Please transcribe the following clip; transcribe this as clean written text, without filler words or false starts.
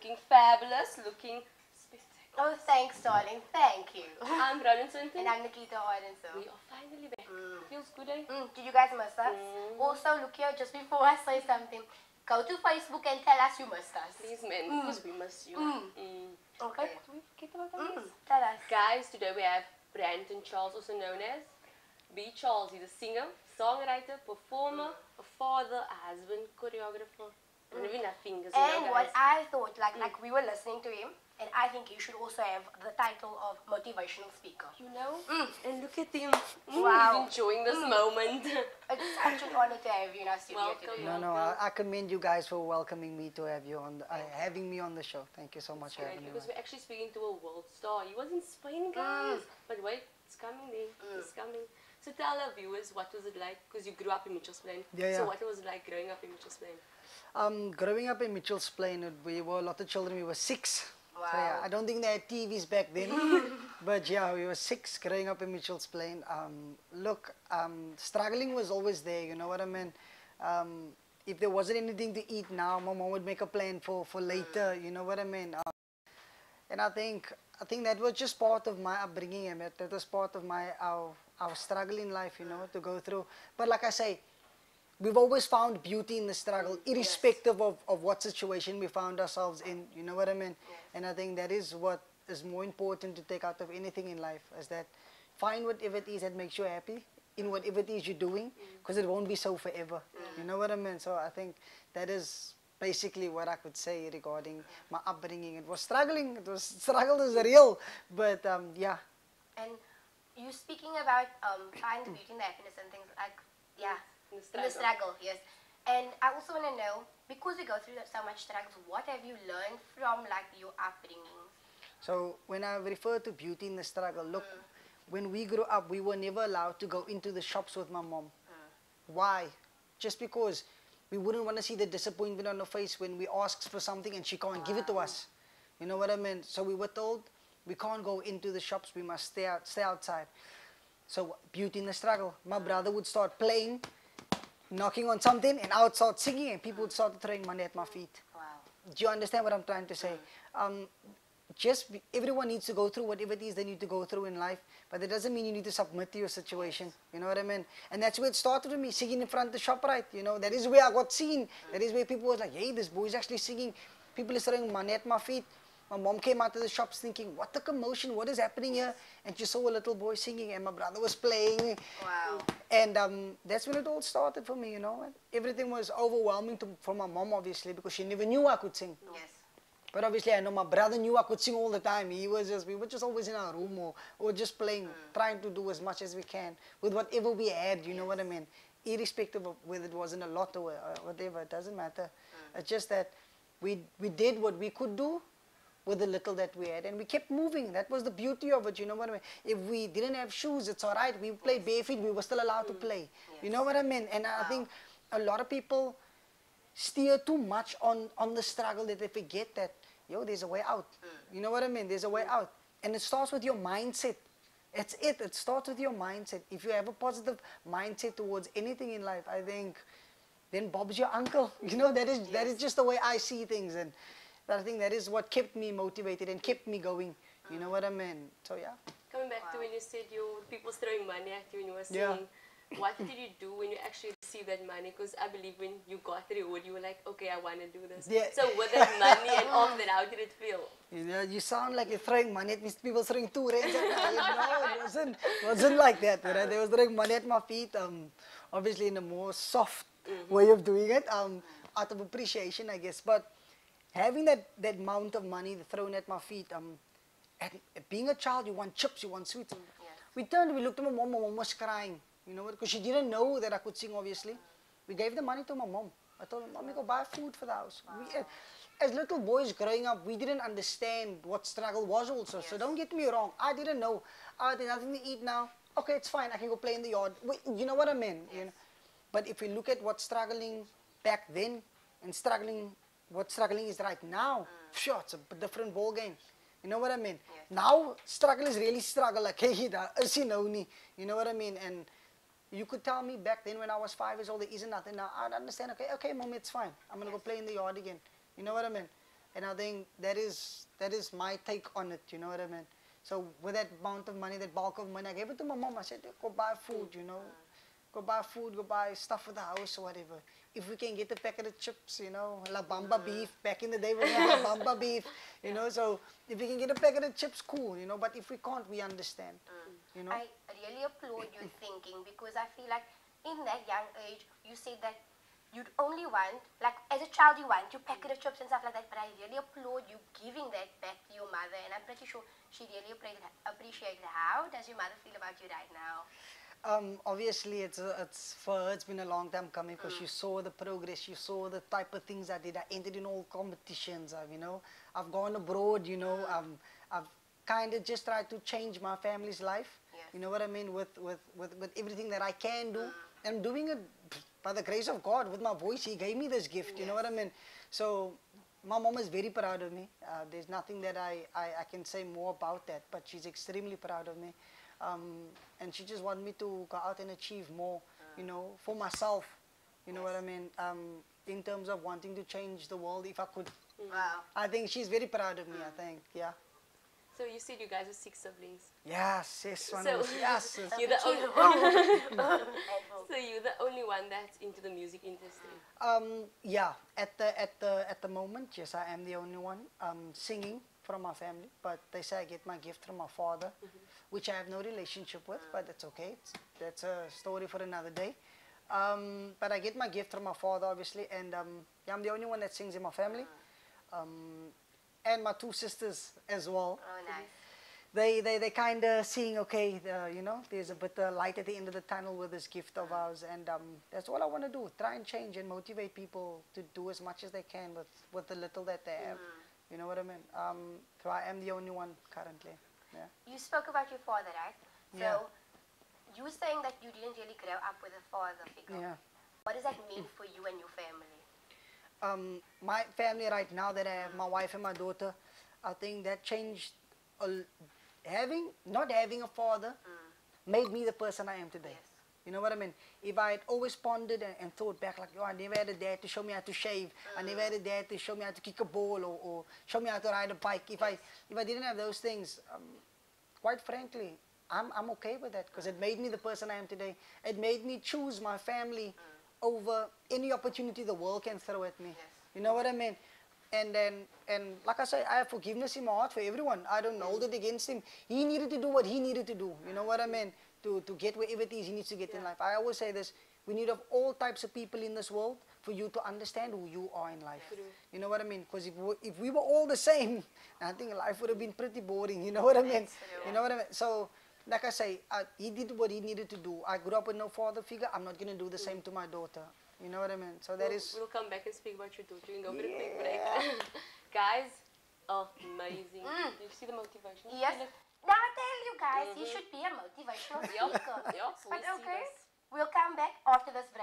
looking fabulous, looking spectacular. Oh, thanks, darling. Thank you. I'm Branton. And I'm Nikita. We are finally back. Feels good, eh? Did you guys miss us? Also, look here, just before I say something, go to Facebook and tell us you missed us. Please, man, because we miss you. Okay. Did we forget about that? Tell us. Guys, today we have Branton Charles, also known as B. Charles. He's a singer, songwriter, performer, a father, a husband, choreographer. I don't even have fingers, And guys. what I thought, like we were listening to him, and I think you should also have the title of motivational speaker. You know? And look at him. Wow. He's enjoying this moment. It's such an honor to have you in our studio Welcome. today. No, I commend you guys for welcoming me to have you on, having me on the show. Thank you so much for Right, having me. because we're actually speaking to a world star. He was in Spain, guys. But wait, it's coming there. It's coming. So tell our viewers, what was it like? Because you grew up in Mitchell's Plain. Yeah. So what was it like growing up in Mitchell's Plain? Growing up in Mitchell's Plain, we were a lot of children. We were 6. Wow. So yeah, I don't think they had TVs back then. But yeah, we were 6 growing up in Mitchell's Plain. Look, struggling was always there, you know what I mean? If there wasn't anything to eat now, my mom would make a plan for later, you know what I mean? And I think that was just part of my upbringing, and that was part of our struggle in life, you know, to go through. But like I say, we've always found beauty in the struggle, irrespective of what situation we found ourselves in, you know what I mean? Yes. And I think that is what is more important to take out of anything in life, is that find whatever it is that makes you happy in whatever it is you're doing, because it won't be so forever, you know what I mean? So I think that is basically what I could say regarding my upbringing. It was struggling, struggle is real, but yeah. And you speaking about finding the beauty and the happiness and things like, yeah, In in the struggle, yes. And I also want to know, because you go through so much struggles, what have you learned from like your upbringing? So when I refer to beauty in the struggle, look, when we grew up, we were never allowed to go into the shops with my mom. Why? Just because we wouldn't want to see the disappointment on her face when we ask for something and she can't give it to us. You know what I mean? So we were told we can't go into the shops, we must stay outside. So beauty in the struggle. My brother would start playing, knocking on something, and I would start singing, and people would start throwing money at my feet. Wow. Do you understand what I'm trying to say? Everyone needs to go through whatever it is they need to go through in life, but that doesn't mean you need to submit to your situation. You know what I mean? And that's where it started with me, singing in front of the shop, right? You know, that is where I got seen. That is where people were like, hey, this boy's actually singing. People are throwing money at my feet. My mom came out of the shops thinking, what the commotion, what is happening here? And she saw a little boy singing, and my brother was playing. Wow. And that's when it all started for me, you know. Everything was overwhelming for my mom, obviously, because she never knew I could sing. Yes. But obviously, I know my brother knew I could sing all the time. We were just always in our room or just playing, trying to do as much as we can with whatever we had, you know what I mean? Irrespective of whether it wasn't a lot or whatever, it doesn't matter. It's just that we did what we could do with the little that we had, and we kept moving. That was the beauty of it, you know what I mean? If we didn't have shoes, it's all right. We played barefoot, we were still allowed to play. You know what I mean? And I think a lot of people steer too much on the struggle that they forget that, yo, there's a way out. You know what I mean? There's a way out. And it starts with your mindset. It's it. It starts with your mindset. If you have a positive mindset towards anything in life, I think, then Bob's your uncle. You know, that is just the way I see things. And I think that is what kept me motivated and kept me going. You know what I mean? So yeah. Coming back to when you said people throwing money at you when you were singing, what did you do when you actually received that money? Because I believe when you got the reward, you were like, okay, I want to do this. Yeah. So with that money and all that, how did it feel? You know, you sound like you're throwing money at me. People throwing 2 rands at me. No, it wasn't like that. Right? They were throwing money at my feet. Obviously in a more soft way of doing it, out of appreciation, I guess. But having that amount of money thrown at my feet, being a child, you want chips, you want sweets. We looked at my mom was crying, you know what, because she didn't know that I could sing, obviously. We gave the money to my mom. I told her, Mommy, go buy food for the house. As little boys growing up, we didn't understand what struggle was also. So don't get me wrong, I didn't know. I had nothing to eat now. Okay, it's fine, I can go play in the yard. You know what I mean? You know? But if we look at what struggling back then and what struggling is right now, sure, it's a different ball game. You know what I mean? Yes. Now, struggle is really struggle. Like, hey, you know what I mean? And you could tell me back then when I was 5 years old, there isn't nothing. Now, I'd understand, okay, Mommy, it's fine. I'm going to go play in the yard again. You know what I mean? And I think that is my take on it, you know what I mean? So with that amount of money, that bulk of money, I gave it to my mom. I said, go buy food, you know. Go buy food, go buy stuff for the house or whatever. If we can get a packet of chips, you know, La Bamba beef. Back in the day, we had La Bamba beef, you know. So if we can get a packet of chips, cool, you know. But if we can't, we understand, you know. I really applaud your thinking, because I feel like in that young age, you said that you'd only want, like as a child you want your packet of chips and stuff like that, but I really applaud you giving that back to your mother, and I'm pretty sure she really appreciated. How does your mother feel about you right now? Obviously, it's for her, it's been a long time coming, because she saw the progress, she saw the type of things I did. I entered in all competitions, you know. I've gone abroad, you know. I've kind of just tried to change my family's life. Yes. You know what I mean? With everything that I can do. I'm doing it by the grace of God with my voice. He gave me this gift, you know what I mean? So my mom is very proud of me. There's nothing that I can say more about that, but she's extremely proud of me. And she just wants me to go out and achieve more, you know, for myself. You know what I mean? In terms of wanting to change the world, if I could. Wow. I think she's very proud of me, I think, yeah. So you said you guys are 6 siblings. Yes, yes, one So- of us, yes. You're the only So you're the only one that's into the music industry. Yeah, at the moment, yes, I am the only one singing from my family. But they say I get my gift from my father, which I have no relationship with, but that's okay. That's a story for another day. But I get my gift from my father, obviously, and yeah, I'm the only one that sings in my family. And my 2 sisters as well. Oh, nice. They kind of seeing, okay, you know, there's a bit of light at the end of the tunnel with this gift of ours, and that's all I want to do, try and change and motivate people to do as much as they can with the little that they have. You know what I mean? So I am the only one currently. Yeah. You spoke about your father, right? So Yeah. you were saying that you didn't really grow up with a father figure. Yeah. What does that mean for you and your family? My family right now that I have, my wife and my daughter, I think that changed. Not having a father made me the person I am today. Yes. You know what I mean? If I had always pondered and thought back like, oh, I never had a dad to show me how to shave. I never had a dad to show me how to kick a ball or show me how to ride a bike. If I didn't have those things, quite frankly, I'm okay with that, because it made me the person I am today. It made me choose my family over any opportunity the world can throw at me. Yes. You know what I mean? And like I say, I have forgiveness in my heart for everyone. I don't hold it against him. He needed to do what he needed to do. You know what I mean? To get wherever it is he needs to get in life. I always say this: we need of all types of people in this world for you to understand who you are in life. You know what I mean? Because if we were all the same, I think life would have been pretty boring. You know what I mean? You know what I mean? So, like I say, he did what he needed to do. I grew up with no father figure. I'm not going to do the same to my daughter. You know what I mean? So that is... We'll come back and speak about your daughter. You can go for a quick break. Guys, amazing. You see the motivation? Yes. Now I tell you guys, he should be a motivational speaker. Yeah, But we see okay, this. we'll come back after this break.